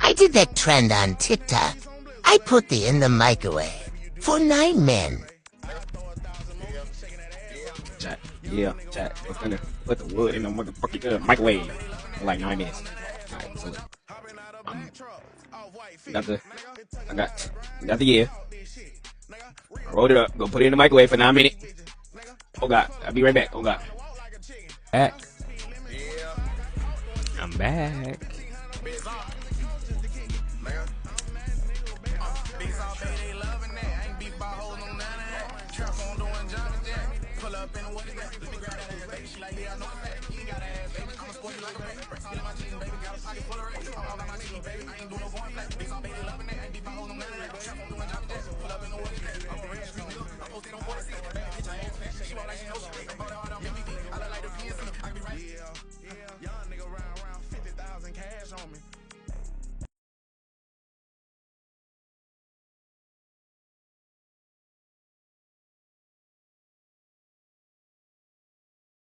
I did that trend on TikTok. I put the in the microwave for 9 men. Chat. Yeah, chat. We're gonna put the wood in the motherfucking microwave for like 9 minutes. Alright, so I got the yeah. I rolled it up. Go put it in the microwave for 9 minutes. Oh god, I'll be right back. Oh god. Back. I'm back.